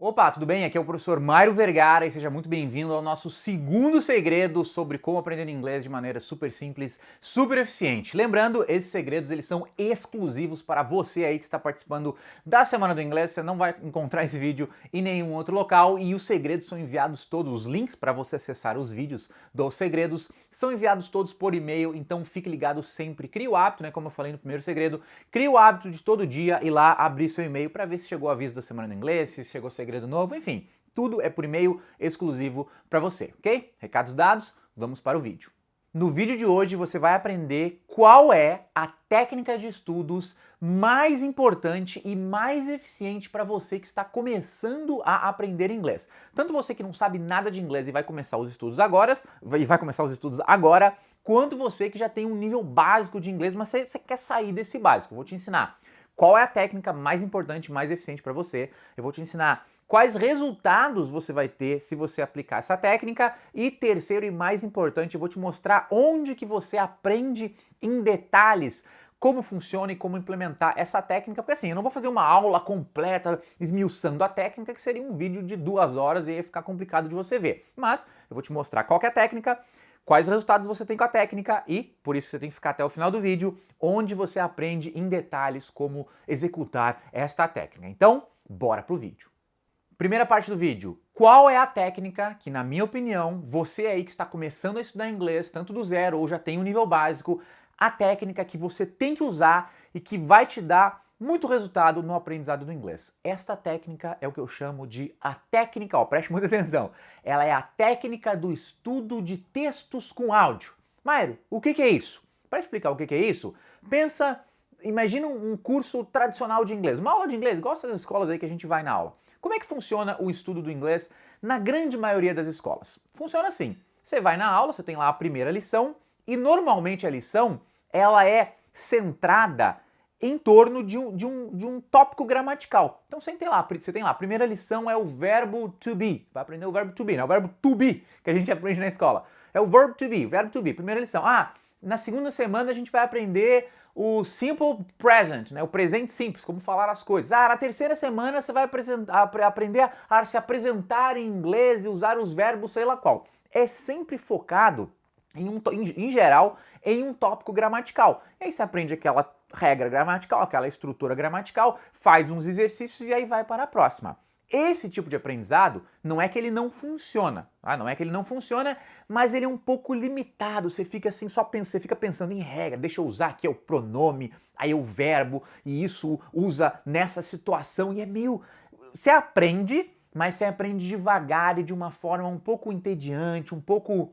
Opa, tudo bem? Aqui é o professor Mário Vergara e seja muito bem-vindo ao nosso segundo segredo sobre como aprender inglês de maneira super simples, super eficiente. Lembrando, esses segredos eles são exclusivos para você aí que está participando da Semana do Inglês. Você não vai encontrar esse vídeo em nenhum outro local e os segredos são enviados todos, os links para você acessar os vídeos dos segredos são enviados todos por e-mail, então fique ligado sempre. Crie o hábito, né? Como eu falei no primeiro segredo, crie o hábito de todo dia ir lá abrir seu e-mail para ver se chegou o aviso da Semana do Inglês, se chegou o segredo novo, enfim, tudo é por e-mail exclusivo para você, ok? Recados dados, vamos para o vídeo. No vídeo de hoje você vai aprender qual é a técnica de estudos mais importante e mais eficiente para você que está começando a aprender inglês. Tanto você que não sabe nada de inglês e vai começar os estudos agora, quanto você que já tem um nível básico de inglês, mas você quer sair desse básico. Eu vou te ensinar qual é a técnica mais importante, mais eficiente para você. Eu vou te ensinar quais resultados você vai ter se você aplicar essa técnica e terceiro e mais importante, eu vou te mostrar onde que você aprende em detalhes como funciona e como implementar essa técnica, porque assim, eu não vou fazer uma aula completa esmiuçando a técnica, que seria um vídeo de 2 horas e ia ficar complicado de você ver. Mas eu vou te mostrar qual que é a técnica, quais resultados você tem com a técnica e, por isso você tem que ficar até o final do vídeo, onde você aprende em detalhes como executar esta técnica. Então, bora pro vídeo. Primeira parte do vídeo, qual é a técnica que, na minha opinião, você aí que está começando a estudar inglês, tanto do zero ou já tem um nível básico, a técnica que você tem que usar e que vai te dar muito resultado no aprendizado do inglês. Esta técnica é o que eu chamo de a técnica, ó, preste muita atenção, ela é a técnica do estudo de textos com áudio. Mário, o que é isso? Para explicar o que é isso, imagina um curso tradicional de inglês, uma aula de inglês, igual essas escolas aí que a gente vai na aula. Como é que funciona o estudo do inglês na grande maioria das escolas? Funciona assim, você vai na aula, você tem lá a primeira lição e normalmente a lição ela é centrada em torno de um tópico gramatical. Então você tem lá a primeira lição é o verbo to be, vai aprender o verbo to be, não é o verbo to be que a gente aprende na escola, é o verbo to be, primeira lição. Na segunda semana a gente vai aprender o simple present, né? O presente simples, como falar as coisas. Na terceira semana você vai aprender a se apresentar em inglês e usar os verbos sei lá qual. É sempre focado, em geral, em um tópico gramatical. E aí você aprende aquela regra gramatical, aquela estrutura gramatical, faz uns exercícios e aí vai para a próxima. Esse tipo de aprendizado não é que ele não funciona, tá? Não é que ele não funciona, mas ele é um pouco limitado. Você fica assim, você fica pensando em regra, deixa eu usar aqui o pronome, aí o verbo, e isso usa nessa situação, e é meio... Você aprende, mas você aprende devagar e de uma forma um pouco entediante, um pouco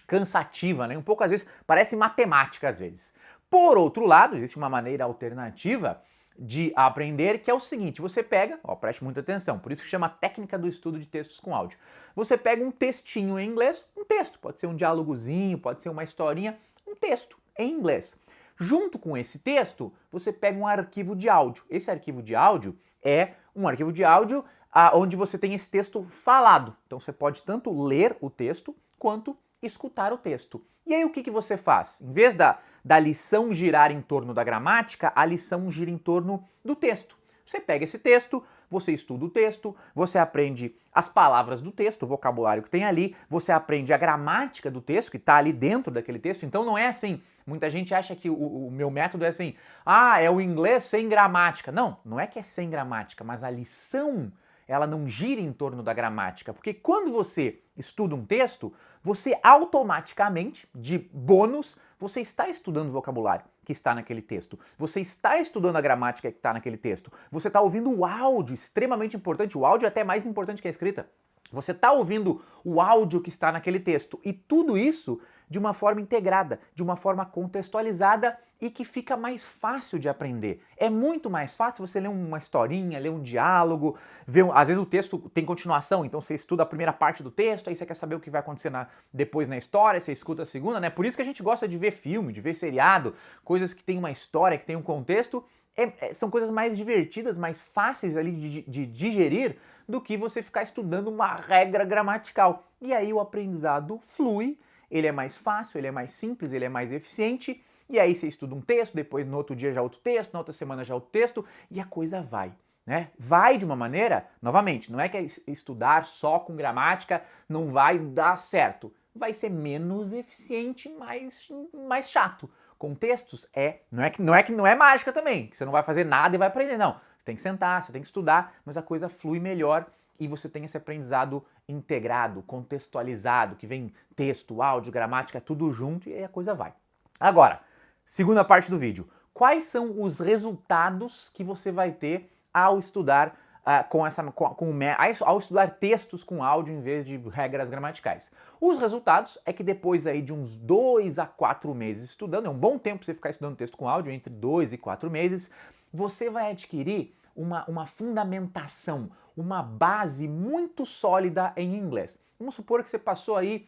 cansativa, né? Um pouco, às vezes, parece matemática, às vezes. Por outro lado, existe uma maneira alternativa de aprender, que é o seguinte, você pega, preste muita atenção, por isso que chama técnica do estudo de textos com áudio. Você pega um textinho em inglês, um texto, pode ser um diálogozinho, pode ser uma historinha, um texto em inglês. Junto com esse texto, você pega um arquivo de áudio. Esse arquivo de áudio é um arquivo de áudio onde você tem esse texto falado. Então você pode tanto ler o texto quanto escutar o texto. E aí o que você faz? Em vez da lição girar em torno da gramática, a lição gira em torno do texto. Você pega esse texto, você estuda o texto, você aprende as palavras do texto, o vocabulário que tem ali, você aprende a gramática do texto que está ali dentro daquele texto. Então não é assim, muita gente acha que o meu método é assim, é o inglês sem gramática. Não, não é que é sem gramática, mas a lição ela não gira em torno da gramática, porque quando você estuda um texto, você automaticamente, de bônus, você está estudando o vocabulário que está naquele texto, você está estudando a gramática que está naquele texto, você está ouvindo o áudio, extremamente importante, o áudio é até mais importante que a escrita. Você está ouvindo o áudio que está naquele texto e tudo isso de uma forma integrada, de uma forma contextualizada e que fica mais fácil de aprender. É muito mais fácil você ler uma historinha, ler um diálogo, às vezes o texto tem continuação, então você estuda a primeira parte do texto, aí você quer saber o que vai acontecer depois na história, você escuta a segunda, né? Por isso que a gente gosta de ver filme, de ver seriado, coisas que tem uma história, que tem um contexto. São coisas mais divertidas, mais fáceis ali de digerir do que você ficar estudando uma regra gramatical. E aí o aprendizado flui, ele é mais fácil, ele é mais simples, ele é mais eficiente, e aí você estuda um texto, depois no outro dia já outro texto, na outra semana já outro texto, e a coisa vai. né? Vai de uma maneira, novamente, não é que estudar só com gramática não vai dar certo. Vai ser menos eficiente, mais chato. Com textos não é mágica também, que você não vai fazer nada e vai aprender, não. Você tem que sentar, você tem que estudar, mas a coisa flui melhor e você tem esse aprendizado integrado, contextualizado, que vem texto, áudio, gramática, tudo junto e aí a coisa vai. Agora, segunda parte do vídeo. Quais são os resultados que você vai ter ao estudar ao estudar textos com áudio em vez de regras gramaticais? Os resultados é que depois aí de uns 2 a 4 meses estudando, é um bom tempo para você ficar estudando texto com áudio, entre 2 e 4 meses, você vai adquirir uma fundamentação, uma base muito sólida em inglês. Vamos supor que você passou aí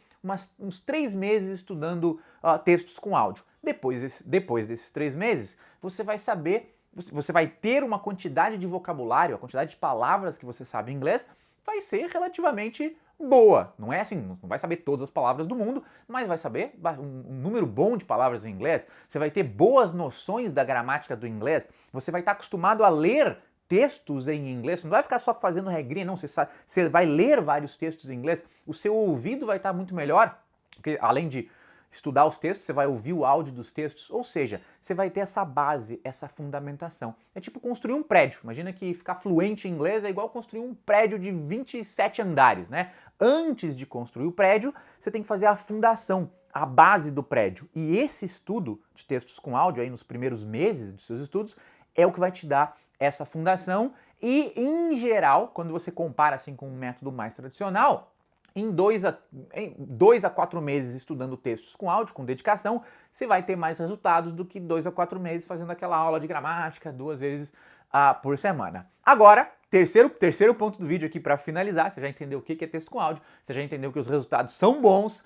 uns 3 meses estudando textos com áudio. Depois desses 3 meses, você vai saber, você vai ter uma quantidade de vocabulário, a quantidade de palavras que você sabe em inglês vai ser relativamente boa. Não é assim, não vai saber todas as palavras do mundo, mas vai saber um número bom de palavras em inglês. Você vai ter boas noções da gramática do inglês. Você vai estar acostumado a ler textos em inglês. Você não vai ficar só fazendo regrinha, não. Você vai ler vários textos em inglês. O seu ouvido vai estar muito melhor, porque além de estudar os textos, você vai ouvir o áudio dos textos, ou seja, você vai ter essa base, essa fundamentação. É tipo construir um prédio. Imagina que ficar fluente em inglês é igual construir um prédio de 27 andares, né? Antes de construir o prédio, você tem que fazer a fundação, a base do prédio. E esse estudo de textos com áudio aí nos primeiros meses dos seus estudos é o que vai te dar essa fundação e, em geral, quando você compara assim com um método mais tradicional, em 2 a 4 meses estudando textos com áudio, com dedicação, você vai ter mais resultados do que 2 a 4 meses fazendo aquela aula de gramática 2 vezes por semana. Agora, terceiro ponto do vídeo aqui para finalizar, você já entendeu o que é texto com áudio, você já entendeu que os resultados são bons.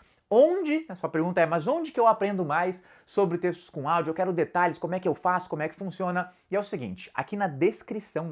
A sua pergunta é, mas onde que eu aprendo mais sobre textos com áudio? Eu quero detalhes, como é que eu faço, como é que funciona? E é o seguinte, aqui na descrição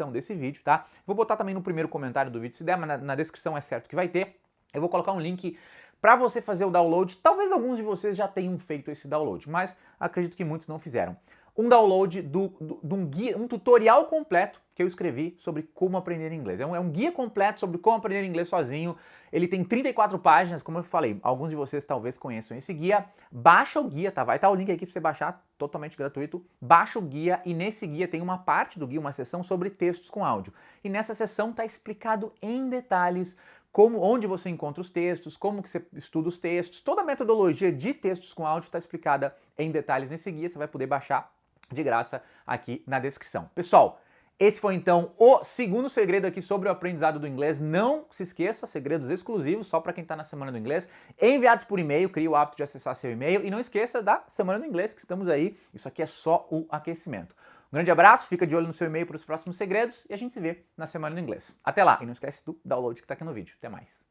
desse vídeo, tá? Vou botar também no primeiro comentário do vídeo, se der, mas na descrição é certo que vai ter. Eu vou colocar um link para você fazer o download. Talvez alguns de vocês já tenham feito esse download, mas acredito que muitos não fizeram. Um download de um guia, um tutorial completo que eu escrevi sobre como aprender inglês. É um guia completo sobre como aprender inglês sozinho. Ele tem 34 páginas, como eu falei, alguns de vocês talvez conheçam esse guia. Baixa o guia, tá? Vai estar o link aqui para você baixar, totalmente gratuito. Baixa o guia e nesse guia tem uma parte do guia, uma seção sobre textos com áudio. E nessa seção está explicado em detalhes onde você encontra os textos, como que você estuda os textos. Toda a metodologia de textos com áudio está explicada em detalhes nesse guia, você vai poder baixar de graça aqui na descrição. Pessoal, esse foi então o segundo segredo aqui sobre o aprendizado do inglês. Não se esqueça, segredos exclusivos só para quem está na Semana do Inglês, enviados por e-mail, crie o hábito de acessar seu e-mail e não esqueça da Semana do Inglês que estamos aí, isso aqui é só o aquecimento. Um grande abraço, fica de olho no seu e-mail para os próximos segredos e a gente se vê na Semana do Inglês. Até lá, e não esquece do download que está aqui no vídeo. Até mais.